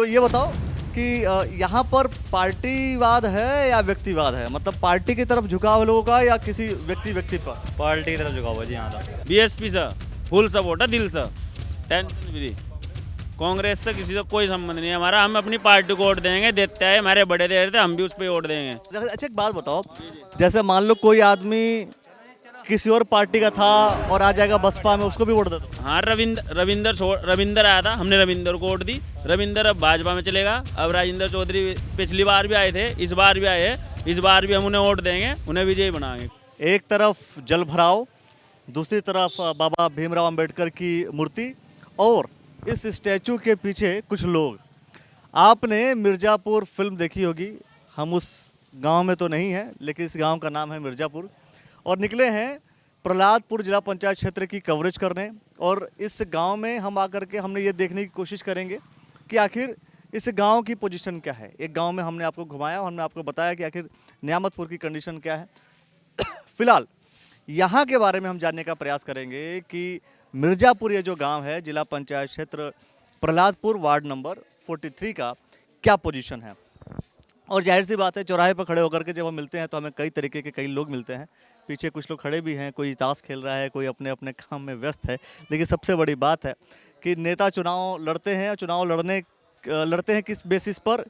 तो ये बताओ कि यहाँ पर पार्टीवाद है या व्यक्तिवाद है, मतलब पार्टी की तरफ झुकाव लोगों का या किसी व्यक्ति पर? पार्टी की तरफ झुका हुआ जी यहाँ था। बीएसपी से फुल सपोर्ट है, दिल से, टेंशन फ्री। कांग्रेस से किसी से कोई संबंध नहीं है हमारा। हम अपनी पार्टी को वोट देंगे, देते हैं, हमारे बड़े दे रहे थे, हम भी उस पर वोट देंगे। अच्छा एक बात बताओ, जैसे मान लो कोई आदमी किसी और पार्टी का था और आ जाएगा बसपा में, उसको भी वोट दे दो? हाँ, रविंदर आया था, हमने रविंदर को वोट दी। रविंदर अब भाजपा में चलेगा। अब राजेंद्र चौधरी पिछली बार भी आए थे, इस बार भी आए, इस बार भी हम उन्हें वोट देंगे, उन्हें विजयी बनाएंगे। एक तरफ जल भराव, दूसरी तरफ बाबा भीमराव अंबेडकर की मूर्ति और इस स्टैचू के पीछे कुछ लोग। आपने मिर्ज़ापुर फिल्म देखी होगी, हम उस गांव में तो नहीं हैं, लेकिन इस गांव का नाम है मिर्ज़ापुर, और निकले हैं प्रहलादपुर जिला पंचायत क्षेत्र की कवरेज करने। और इस गांव में हम आकर के हमने ये देखने की कोशिश करेंगे कि आखिर इस गांव की पोजीशन क्या है। एक गांव में हमने आपको घुमाया और हमने आपको बताया कि आखिर नियामतपुर की कंडीशन क्या है। फिलहाल यहाँ के बारे में हम जानने का प्रयास करेंगे कि मिर्ज़ापुर ये जो गांव है, जिला पंचायत क्षेत्र प्रहलादपुर, वार्ड नंबर 43 का क्या पोजीशन है। और जाहिर सी बात है, चौराहे पर खड़े होकर के जब हम मिलते हैं तो हमें कई तरीके के कई लोग मिलते हैं। पीछे कुछ लोग खड़े भी हैं, कोई ताश खेल रहा है, कोई अपने अपने काम में व्यस्त है। लेकिन सबसे बड़ी बात है कि नेता चुनाव लड़ते हैं, और चुनाव लड़ते हैं किस बेसिस पर,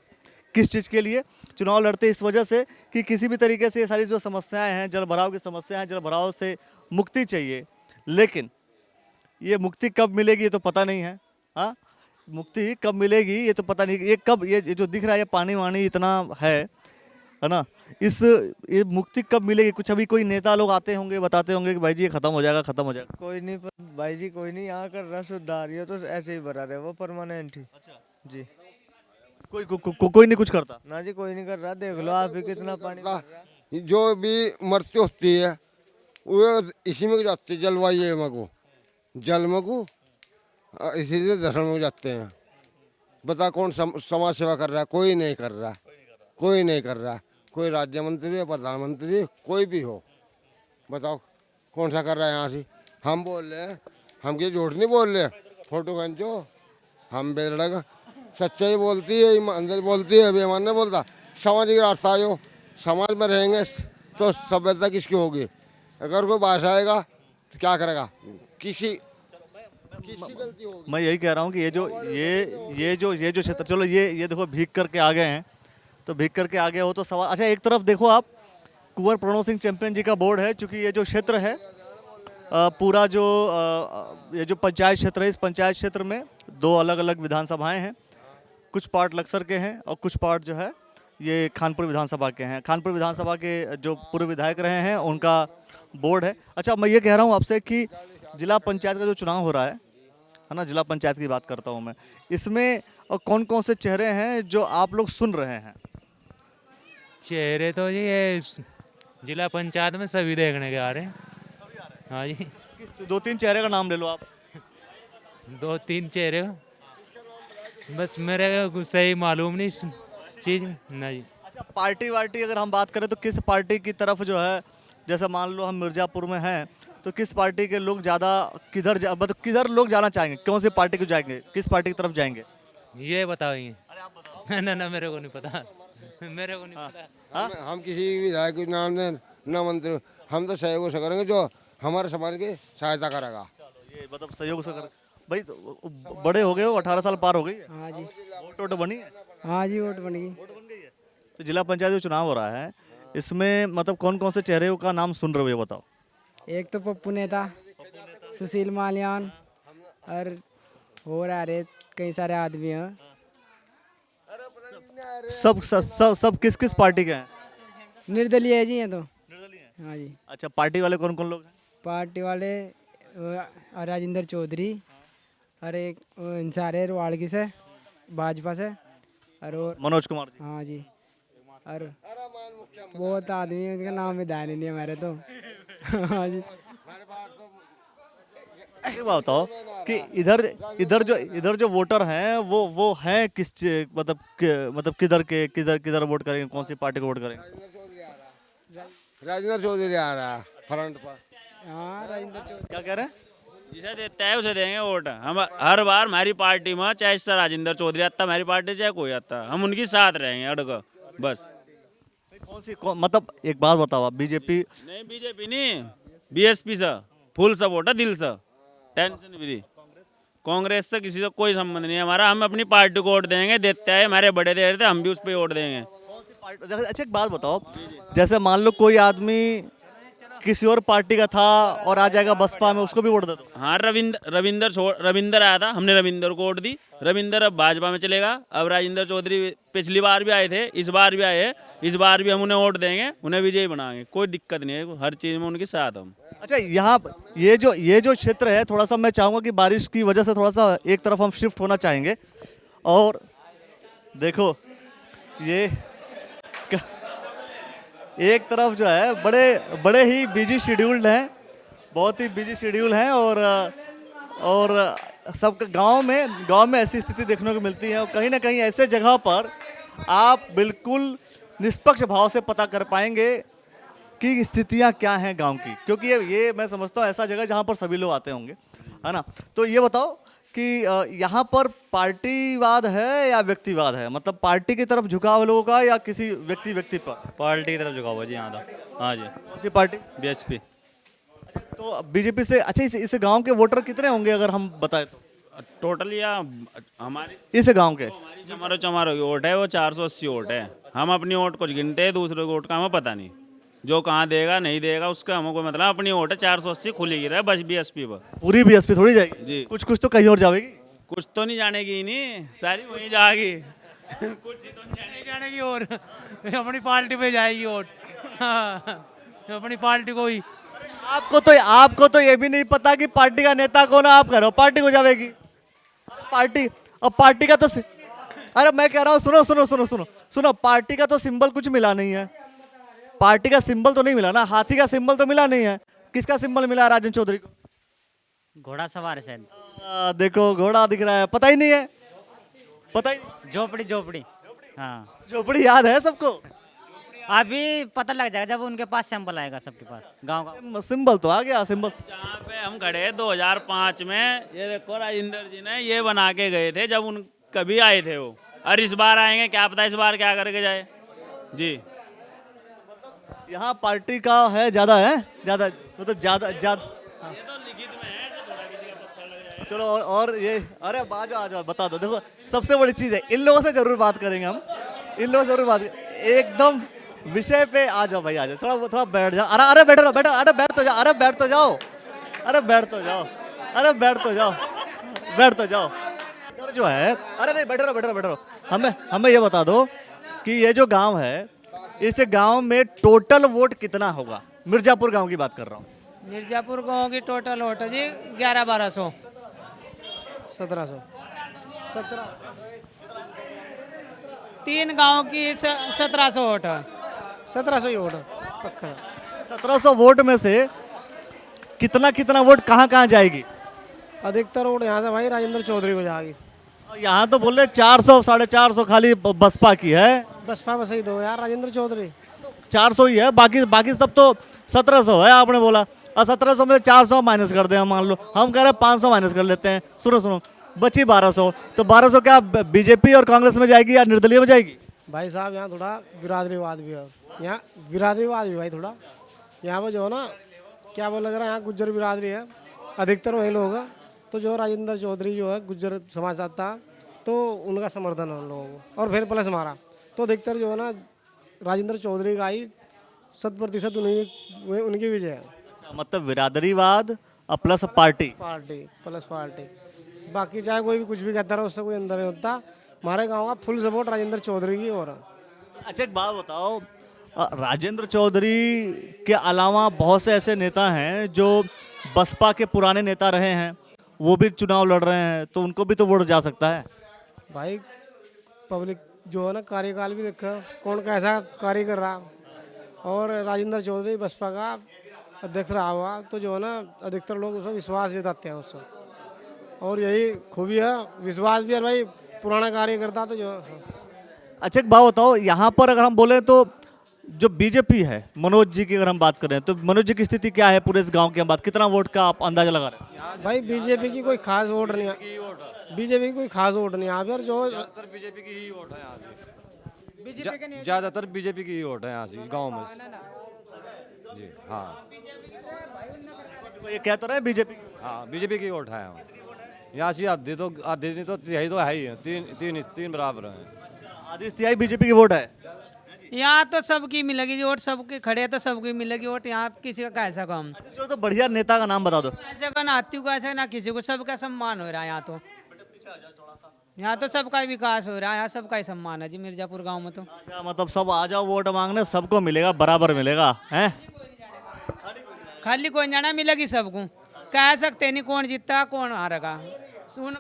किस चीज़ के लिए चुनाव लड़ते हैं? इस वजह से कि किसी भी तरीके से ये सारी जो समस्याएं हैं, जल भराव की समस्या है, जल भराव से मुक्ति चाहिए। लेकिन ये मुक्ति कब मिलेगी ये तो पता नहीं है। हाँ, मुक्ति कब मिलेगी ये तो पता नहीं। ये कब, ये जो दिख रहा है, ये पानी वानी इतना है ना, ये मुक्ति कब मिलेगी? कुछ अभी कोई नेता लोग आते होंगे, बताते होंगे कि भाई जी ये खत्म हो जाएगा, खत्म हो जाएगा। कोई नहीं भाई जी, कोई नहीं। यहाँ कर रहा सुधार, ये तो ऐसे ही भरा रहे, वो परमानेंट ही। अच्छा, जी कोई नहीं कुछ करता ना जी, कोई नहीं कर रहा। देख लो आप ही कितना पानी भर रहा है। जो भी मृत्यु होती है वो इसी में जाती है, जलवायु मगो जल मगो इसीलिए दर्शन में जाते हैं। बता कौन समाज सेवा कर रहा है? कोई नहीं कर रहा, कोई नहीं कर रहा। कोई राज्य मंत्री है, प्रधानमंत्री, कोई भी हो, बताओ कौन सा कर रहा है? यहाँ से हम बोल रहे हैं, हम ये झूठ नहीं बोल रहे, फोटो खींचो, हम बेलड़क सच्चाई बोलती है, ईमानदारी बोलती है, बेईमान नहीं बोलता। सामाजिक रास्ता आयो, समाज में रहेंगे तो सभ्यता किसकी होगी? अगर कोई बाहर आएगा तो क्या करेगा? किसी गलती होगी। मैं यही कह रहा हूँ कि ये जो क्षेत्र, चलो ये देखो भीग करके आ गए हैं, तो भीग करके आ गए हो तो सवाल। अच्छा, एक तरफ देखो आप, कुंवर प्रणव सिंह चैंपियन जी का बोर्ड है, क्योंकि ये जो क्षेत्र है पूरा जो ये जो पंचायत क्षेत्र है, इस पंचायत क्षेत्र में 2 अलग अलग विधानसभाएं हैं। कुछ पार्ट लक्सर के हैं और कुछ पार्ट जो है ये खानपुर विधानसभा के हैं। खानपुर विधानसभा के जो पूर्व विधायक रहे हैं उनका बोर्ड है। अच्छा, मैं ये कह रहा हूँ आपसे कि जिला पंचायत का जो चुनाव हो रहा है ना, जिला पंचायत की बात करता हूँ मैं, इसमें कौन कौन से चेहरे हैं जो आप लोग सुन रहे हैं? चेहरे तो ये जिला पंचायत में सभी देखने के आ रहे हैं। हाँ जी, 2-3 चेहरे का नाम ले लो आप। 2-3 चेहरे बस मेरे को सही मालूम नहीं चीज ना जी। अच्छा, पार्टी वार्टी अगर हम बात करें तो किस पार्टी की तरफ जो है, जैसे मान लो हम मिर्ज़ापुर में हैं तो किस पार्टी के लोग ज़्यादा मतलब किधर लोग जाना चाहेंगे, कौन सी पार्टी को जाएंगे, किस पार्टी की तरफ जाएंगे? ये बताओ। ना मेरे को नहीं पता, मेरे को नहीं पता। हम किसी विधायक के नाम दें न मंत्री, हम तो सहयोग से करेंगे जो हमारे समाज की सहायता करेगा। ये मतलब सहयोग से कर भाई, तो बड़े हो गए हो, 18 साल पार हो गई है। हाँ जी, वोट बनी है? हाँ जी, वोट बन गई। तो जिला पंचायत जो चुनाव हो रहा है, इसमें मतलब कौन कौन से चेहरे का नाम सुन रहे हो, ये बताओ। एक तो पप्पू नेता, सुशील माल्यान, और आ रहे कई सारे आदमी हैं। सब किस किस पार्टी के हैं? निर्दलीय है जी ये तो। हाँ जी। अच्छा, पार्टी वाले कौन कौन लोग हैं? पार्टी वाले राजेंद्र चौधरी, अरे सारे वाड़गी से, भाजपा से, और मनोज कुमार जी। हाँ जी, और बहुत आदमी है, उनका नाम भी ध्यान नहीं है हमारे तो। हाँ जी। ये बात बताओ कि इधर जो वोटर हैं वो हैं किस मतलब किधर वोट करेंगे, कौन सी पार्टी को वोट करेंगे? राजेंद्र चौधरी आ रहा है फ्रंट पर। हाँ, राजेंद्र चौधरी। क्या कह रहे हैं? जिसे देता है उसे देंगे वोट। हम हर बार हमारी पार्टी में चाहे इस तरह राजेंद्र चौधरी आता हमारी पार्टी चाहे कोई आता हम उनकी साथ रहेंगे अड़ग बस। मतलब एक बात बताओ आप, बीजेपी नहीं बीजेपी नहीं बीएसपी से फुल सपोर्ट है दिल से, टेंशन फ्री। कांग्रेस से किसी से कोई संबंध नहीं है हमारा। हम अपनी पार्टी को वोट देंगे, देते हैं हमारे बड़े दे रहे थे हम भी उस पर वोट देंगे। अच्छा एक बात बताओ, जैसे मान लो कोई आदमी किसी और पार्टी का था और आ जाएगा बसपा में, उसको भी वोट दे दो? हाँ रविंदर आया था, हमने रविंदर को वोट दी। रविंदर अब भाजपा में चलेगा। अब राजेंद्र चौधरी पिछली बार भी आए थे, इस बार भी आए, इस बार भी हम उन्हें वोट देंगे, उन्हें विजयी बनाएंगे। कोई दिक्कत नहीं है, हर चीज़ में उनके साथ हम। अच्छा यहाँ ये जो क्षेत्र है, थोड़ा सा मैं चाहूँगा कि बारिश की वजह से थोड़ा सा एक तरफ हम शिफ्ट होना चाहेंगे। और देखो ये एक तरफ जो है बड़े ही बिजी शेड्यूल्ड हैं, बहुत ही बिजी शेड्यूल हैं। और सब गांव में ऐसी स्थिति देखने को मिलती है। और कहीं ना कहीं ऐसे जगह पर आप बिल्कुल निष्पक्ष भाव से पता कर पाएंगे कि स्थितियां क्या हैं गांव की, क्योंकि ये मैं समझता हूँ ऐसा जगह जहां पर सभी लोग आते होंगे, है ना। तो ये बताओ कि यहाँ पर पार्टीवाद है या व्यक्तिवाद है, मतलब पार्टी की तरफ झुकाव लोगों का या किसी व्यक्ति पर? पार्टी की तरफ झुका हुआ जी यहाँ था। हाँ जी कौन सी पार्टी? बीएसपी। तो बीजेपी से। अच्छा इस गांव के वोटर कितने होंगे अगर हम बताएं तो? टोटल या हमारी इस गांव के हमारे चमारों की वोट है वो 480 वोट है। हम अपनी वोट कुछ गिनते हैं, दूसरे वोट का हमें पता नहीं। जो कहाँ देगा नहीं देगा उसका हमें कोई मतलब। अपनी वोट है 480 खुली गिरा है बस बीएसपी पर। पूरी बीएसपी थोड़ी जाएगी जी। कुछ तो कहीं और जाएगी। कुछ तो नहीं जानेगी ही नहीं, सारी वहीं जाएगी। कुछ ही तो नहीं जानेगी और अपनी पार्टी पे जाएगी वोट। अपनी पार्टी को ही। आपको तो ये भी नहीं पता कि पार्टी का नेता कौन है, आप कह रहे हो पार्टी को जाएगी। पार्टी का तो अरे मैं कह रहा हूँ सुनो, पार्टी का तो सिंबल कुछ मिला नहीं है। पार्टी का सिंबल तो नहीं मिला ना, हाथी का सिंबल तो मिला नहीं है। किसका सिंबल मिला है राजेंद्र चौधरी को? घोड़ा सवार है शायद। देखो घोड़ा दिख रहा है, पता ही नहीं है, पता ही नहीं। झोपड़ी। हाँ झोपड़ी याद है सबको? अभी पता लग जाएगा जब उनके पास सैंपल आएगा सबके पास गांव का। सिंबल तो आ गया सिंबल। जहाँ पे हम खड़े 2005 में, ये देखो राजेंद्र जी ने ये बना के गए थे जब उन कभी आए थे वो। और इस बार आएंगे, क्या पता इस बार क्या करके जाए जी। यहाँ पार्टी का है ज्यादा मतलब ज्यादा। ये तो लिखित में है, ऐसे थोड़ा किसी का पत्थर लग जाएगा। चलो और ये अरे आ जाओ बता दो। देखो सबसे बड़ी चीज है, इन लोगों से जरूर बात करेंगे हम, इन लोगों से जरूर बात एकदम विषय पे। आ जाओ भाई आ जाओ, थोड़ा बैठ जाओ। अरे बैठ अरे बैठ तो जाओ, अरे बैठ तो जाओ, अरे बैठ तो जाओ, अरे बैठ तो जाओ। इधर जो है, अरे नहीं बैठ रहो। हमें ये बता दो कि ये जो गांव है, इस गांव में टोटल वोट कितना होगा? मिर्जापुर गांव की बात कर रहा हूँ। मिर्जापुर गांव की टोटल वोट है जी 11-1200 1700 3 गांव की 1700 वोट है। 1700 ही वोट है पक्का। 1700 वोट में से कितना वोट कहाँ जाएगी? अधिकतर वोट यहाँ से भाई राजेंद्र चौधरी को जाएगी। यहाँ तो बोल रहे 400 450 खाली बसपा की है। बसपा में सही दो यार, राजेंद्र चौधरी 400 ही है, बाकी सब तो 1700 है आपने बोला। और 1700 में 400 माइनस कर दे, हम मान लो हम कह रहे हैं 500 माइनस कर लेते हैं। सुनो बची 1200, तो 1200 क्या बीजेपी और कांग्रेस में जाएगी या निर्दलीय में जाएगी? भाई साहब यहाँ थोड़ा बिरादरीवाद भी है, यहाँ बिरादरीवाद भी भाई थोड़ा। यहाँ पर जो है ना क्या बोला जरा, यहाँ गुज्जर बिरादरी है, अधिकतर वही लोग हैं। तो जो राजेंद्र चौधरी जो है गुज्जर समाज आता है, तो उनका समर्थन है उन लोगों को। और फिर प्लस हमारा तो अधिकतर जो है ना राजेंद्र चौधरी का ही 100% उनकी विजय है। मतलब बिरादरीवाद और प्लस पार्टी प्लस पार्टी। बाकी चाहे कोई भी कुछ भी कहता रहा, उससे कोई अंदर नहीं होता। हमारे गांव का फुल सपोर्ट राजेंद्र चौधरी की हो रहा। अच्छा एक बात बताओ, राजेंद्र चौधरी के अलावा बहुत से ऐसे नेता हैं जो बसपा के पुराने नेता रहे हैं, वो भी चुनाव लड़ रहे हैं, तो उनको भी तो वोट जा सकता है भाई। पब्लिक जो है ना कार्यकाल भी देखा कौन कैसा कार्य कर रहा। और राजेंद्र चौधरी बसपा का अध्यक्ष रहा हुआ, तो जो है ना अधिकतर लोग उस पर विश्वास जताते हैं उससे। और यही खूबी है, विश्वास भी है भाई, पुराना कार्य करता तो जो। अच्छा एक बात बताओ, यहाँ पर अगर हम बोले तो जो बीजेपी है, मनोज जी की अगर हम बात करें तो मनोज जी की स्थिति क्या है पूरे इस गांव के बाद, कितना वोट का आप अंदाजा लगा रहे हैं? भाई बीजेपी की कोई खास वोट नहीं है, बीजेपी की कोई खास वोट नहीं है यहाँ पे। और जो बीजेपी की ही वोट है यहाँ से, ज्यादातर बीजेपी की ही वोट है यहाँ से गांव में जी। हाँ तो ये कह तो रहे बीजेपी। हाँ, बीजेपी की वोट है यहाँ से। आधी नहीं तो यही तो है ही है, तीन बराबर है। आधी तिहाई बीजेपी की वोट है। यहाँ तो सबकी मिलेगी वोट, सबके खड़े तो सबकी मिलेगी वोट। यहाँ किसी का कैसा काम, चलो तो बढ़िया नेता का नाम बता दो। ऐसे का ना हाथी को ऐसा ना किसी को, सबका सम्मान हो रहा है यहाँ तो। यहाँ तो सबका ही विकास हो रहा है, यहाँ सबका ही सम्मान है जी मिर्जापुर गांव में तो। अच्छा, मतलब सब आ जाओ वोट मांगने, सबको मिलेगा, बराबर मिलेगा हैं? खाली कोई जाना मिलेगी सबको, कह सकते नहीं कौन जीता कौन हारेगा। सुन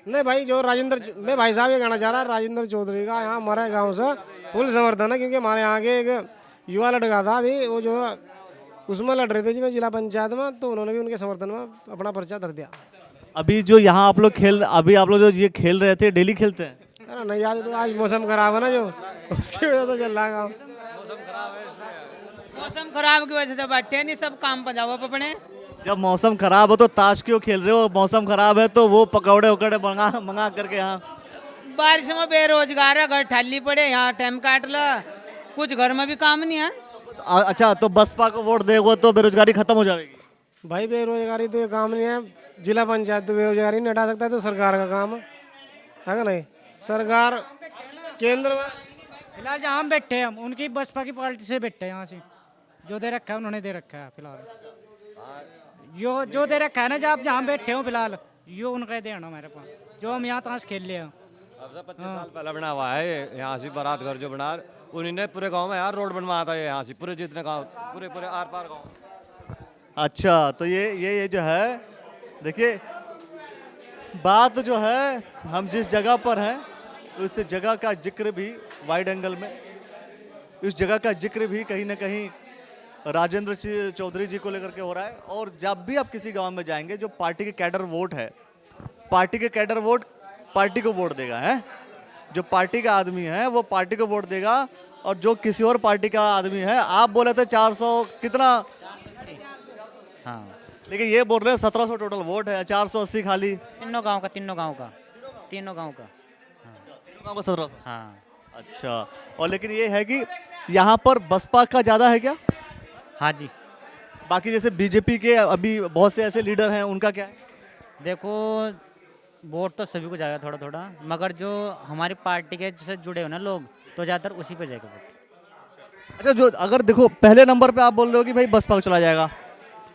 नहीं भाई, जो राजेंद्र, मैं भाई साहब ये कहना चाह रहा, राजेंद्र चौधरी का यहाँ हमारे गांव से फुल समर्थन है। क्योंकि हमारे यहाँ के एक युवा लड़का था अभी, वो जो उसमें लड़ रहे थे जी मैं जिला पंचायत में, तो उन्होंने भी उनके समर्थन में अपना पर्चा धर दिया। अभी जो यहाँ आप लोग अभी आप लोग जो ये खेल रहे थे, डेली खेलते हैं? अरे नहीं यार, तो आज मौसम खराब है ना, जो उसकी वजह से चल रहा है काम। मौसम खराब की वजह से बैठे नहीं, सब काम पर जाओ अपने। जब मौसम खराब हो तो ताश क्यों खेल रहे हो? मौसम खराब है तो वो पकौड़े उकौड़े मंगा करके यहाँ। बारिश में बेरोजगार है, घर ठाली पड़े, यहाँ टाइम काट ला, कुछ घर में भी काम नहीं है। अच्छा, तो बसपा को वोट देगो तो बेरोजगारी खत्म हो जाएगी? भाई बेरोजगारी तो ये काम नहीं है, जिला पंचायत तो बेरोजगारी नहीं हटा सकता है, तो सरकार का काम है कि नहीं? सरकार केंद्र में फिलहाल जहाँ हम बैठे हैं, हम उनकी बसपा की पार्टी से बैठे हैं। यहाँ से जो दे रखा है उन्होंने दे रखा है फिलहाल। जो दे रखा है ना, जब आप जहाँ बैठे हो फिलहाल, यो उनका देना हमारे पास, जो हम यहाँ ताश खेल लिए हैं। अब से 25 साल पहले बना हुआ है यहाँ से, बारात घर जो बना, उन्होंने पूरे गांव में यार रोड बनवाया था यहाँ से, पूरे जितने गांव, पूरे आर पार गांव। अच्छा, तो ये जो है, देखिए बात जो है, हम जिस जगह पर हैं उस जगह का जिक्र भी वाइड एंगल में, इस जगह का जिक्र भी कहीं ना कहीं राजेंद्र चौधरी जी को लेकर के हो रहा है। और जब भी आप किसी गांव में जाएंगे, जो पार्टी के कैडर वोट है, पार्टी के कैडर वोट पार्टी को वोट देगा है। जो पार्टी का आदमी है वो पार्टी को वोट देगा, और जो किसी और पार्टी का आदमी है, आप बोले थे 400 कितना, हाँ लेकिन ये बोल रहे हैं 1700 टोटल वोट है, 480 खाली। तीनों गांव का 1700। हाँ अच्छा, और लेकिन ये है कि यहाँ पर बसपा का ज़्यादा है क्या? हाँ जी। बाकी जैसे बीजेपी के अभी बहुत से ऐसे लीडर हैं, उनका क्या है? देखो वोट तो सभी को जाएगा थोड़ा थोड़ा, मगर जो हमारी पार्टी के से जुड़े हो ना लोग, तो ज़्यादातर उसी पे जाएगा वोट। अच्छा, जो अगर देखो पहले नंबर पे आप बोल रहे हो कि भाई बसपा को चला जाएगा,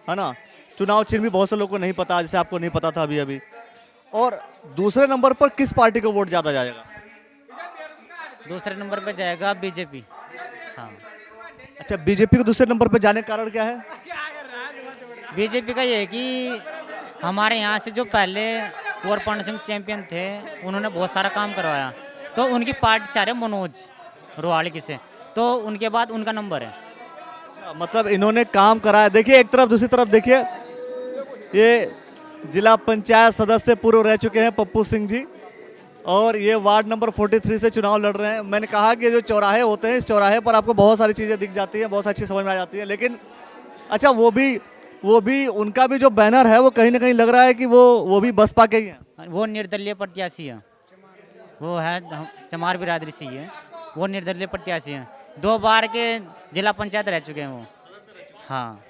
है ना? चुनाव चिन्ह भी बहुत से लोगों को नहीं पता, जैसे आपको नहीं पता था अभी। और दूसरे नंबर पर किस पार्टी को वोट ज़्यादा जाएगा? दूसरे नंबर पे जाएगा बीजेपी। हाँ, अच्छा, बीजेपी को दूसरे नंबर पर जाने का कारण क्या है? बीजेपी का ये है कि हमारे यहाँ से जो पहले कुंवर पांडे सिंह चैंपियन थे, उन्होंने बहुत सारा काम करवाया, तो उनकी पार्टी चाह रहे मनोज रोहाड़ी की से, तो उनके बाद उनका नंबर है। अच्छा, मतलब इन्होंने काम कराया। देखिए एक तरफ, दूसरी तरफ देखिए, ये जिला पंचायत सदस्य पूर्व रह चुके हैं पप्पू सिंह जी, और ये वार्ड नंबर 43 से चुनाव लड़ रहे हैं। मैंने कहा कि जो चौराहे होते हैं, इस चौराहे पर आपको बहुत सारी चीज़ें दिख जाती हैं, बहुत सारी चीज़ समझ में आ जाती है, लेकिन अच्छा वो भी उनका भी जो बैनर है वो कहीं ना कहीं लग रहा है कि वो भी बसपा के ही हैं। वो निर्दलीय प्रत्याशी है, वो है चमार बिरादरी से ही है, वो निर्दलीय प्रत्याशी है, 2 बार के जिला पंचायत रह चुके हैं वो। हाँ,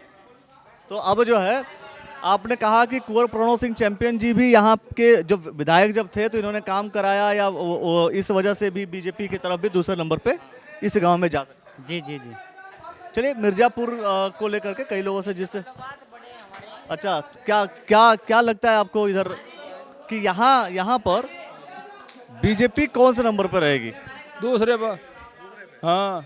तो अब जो है, आपने कहा कि कुंवर प्रणव सिंह चैंपियन जी भी यहाँ के जो विधायक जब थे तो इन्होंने काम कराया, या इस वजह से भी बीजेपी की तरफ भी दूसरे नंबर पे इस गांव में जा सकते? जी जी जी। चलिए, मिर्जापुर को लेकर के कई लोगों से जिससे, अच्छा, क्या लगता है आपको इधर कि यहाँ पर बीजेपी कौन से नंबर पर रहेगी? दूसरे पर। हाँ,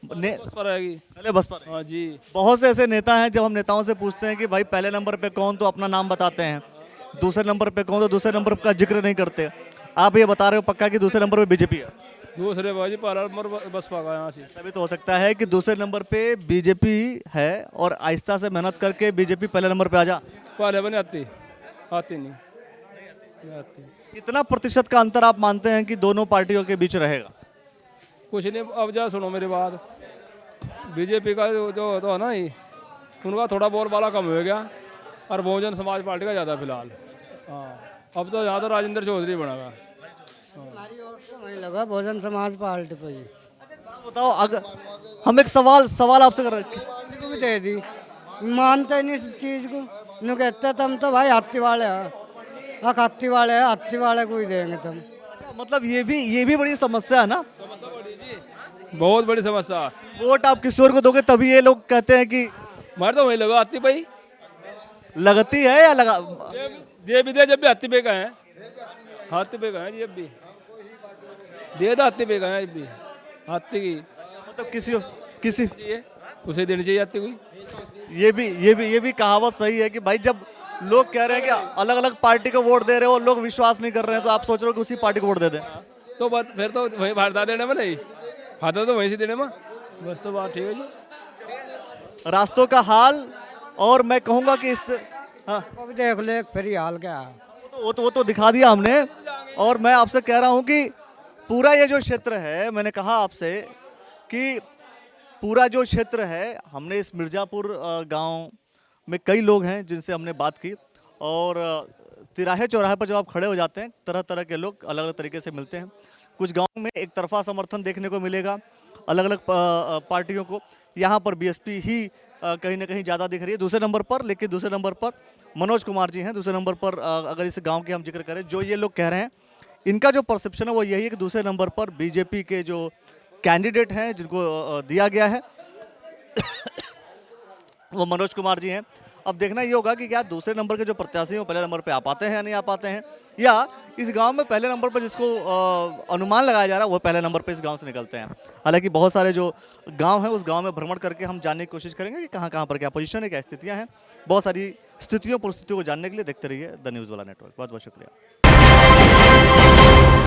बसपा रहेगी। पहले बसपा रहेगी। हाँ जी। बहुत से ऐसे नेता हैं, जब हम नेताओं से पूछते हैं कि भाई पहले नंबर पे कौन, तो अपना नाम बताते हैं, दूसरे नंबर पे कौन, तो दूसरे नंबर का जिक्र नहीं करते। आप ये बता रहे हो पक्का कि दूसरे नंबर पे बीजेपी है? दूसरे बाजी पहला नंबर बसपा का यहाँ से। तभी तो हो सकता है कि दूसरे नंबर पे बीजेपी है, और आहिस्ता से मेहनत करके बीजेपी पहले नंबर पे आ जा। पहले बने आती नहीं आती। कितना प्रतिशत का अंतर आप मानते हैं कि दोनों पार्टियों के बीच रहेगा? कुछ नहीं, अब जा सुनो मेरी बात, बीजेपी का जो तो है ना ये, उनका थोड़ा बोलबाला कम हो गया और बहुजन समाज पार्टी का ज़्यादा फिलहाल। हाँ, अब तो यहाँ तो राजेंद्र चौधरी बनेगा। हमारी ओर से वही लगा बहुजन समाज पार्टी पे ही। बताओ, अगर हम एक सवाल आपसे कर रहे हैं। किसी को भी दे दी, मानते नहीं इस चीज़ को। नु कहते तुम तो भाई हाथी वाले हैं, हाथी वाले हैं, हाथी वाले को ही देंगे तुम। मतलब ये भी बड़ी समस्या है ना। बहुत बड़ी समस्या। वोट आप किसी और को दोगे तभी ये लोग कहते हैं कि मार तो वही लगा हाथी भाई, लगती है या लगा। दे भी दे जब भी हाथी पे का है, हाथी पे का है जब भी दे दो, हाथी पे का है जब भी हाथी की मतलब किसी चाहिए उसे देनी चाहिए हाथी को। ये भी कहावत सही है कि भाई जब लोग कह रहे हैं कि अलग अलग पार्टी को वोट दे रहे हो, लोग विश्वास नहीं कर रहे हैं, तो आप सोच रहे हो कि उसी पार्टी को वोट दे दें। तो बात फिर तो वही भारता देने में नहीं, हाथा तो वहीं से देने में, बस तो बात ठीक है जी। रास्तों का हाल, और मैं कहूँगा कि इस हाँ, अब देख ले फिर ये हाल क्या है। वो तो दिखा दिया हमने। और मैं आपसे कह रहा हूँ कि पूरा ये जो क्षेत्र है, मैंने कहा आपसे कि पूरा जो क्षेत्र है, हमने इस मिर्ज़ापुर गांव में कई लोग हैं जिनसे हमने बात की, और तिराहे चौराहे पर जब आप खड़े हो जाते हैं, तरह तरह के लोग अलग अलग तरीके से मिलते हैं। कुछ गाँव में एक तरफा समर्थन देखने को मिलेगा अलग अलग पार्टियों को। यहाँ पर बीएसपी ही कहीं ना कहीं ज़्यादा दिख रही है दूसरे नंबर पर, लेकिन दूसरे नंबर पर मनोज कुमार जी हैं। दूसरे नंबर पर अगर इस गांव की हम जिक्र करें, जो ये लोग कह रहे हैं, इनका जो परसेप्शन है वो यही है कि दूसरे नंबर पर बीजेपी के जो कैंडिडेट हैं जिनको दिया गया है वो मनोज कुमार जी हैं। अब देखना ये होगा कि क्या दूसरे नंबर के जो प्रत्याशी हैं वो पहले नंबर पे आ पाते हैं या नहीं आ पाते हैं, या इस गांव में पहले नंबर पर जिसको अनुमान लगाया जा रहा है वो पहले नंबर पे इस गांव से निकलते हैं। हालांकि बहुत सारे जो गांव हैं उस गांव में भ्रमण करके हम जानने की कोशिश करेंगे कि कहाँ कहाँ पर क्या पोजीशन है, क्या स्थितियाँ हैं। बहुत सारी स्थितियों परिस्थितियों को जानने के लिए देखते रहिए द न्यूज़ वाला नेटवर्क। बहुत बहुत शुक्रिया।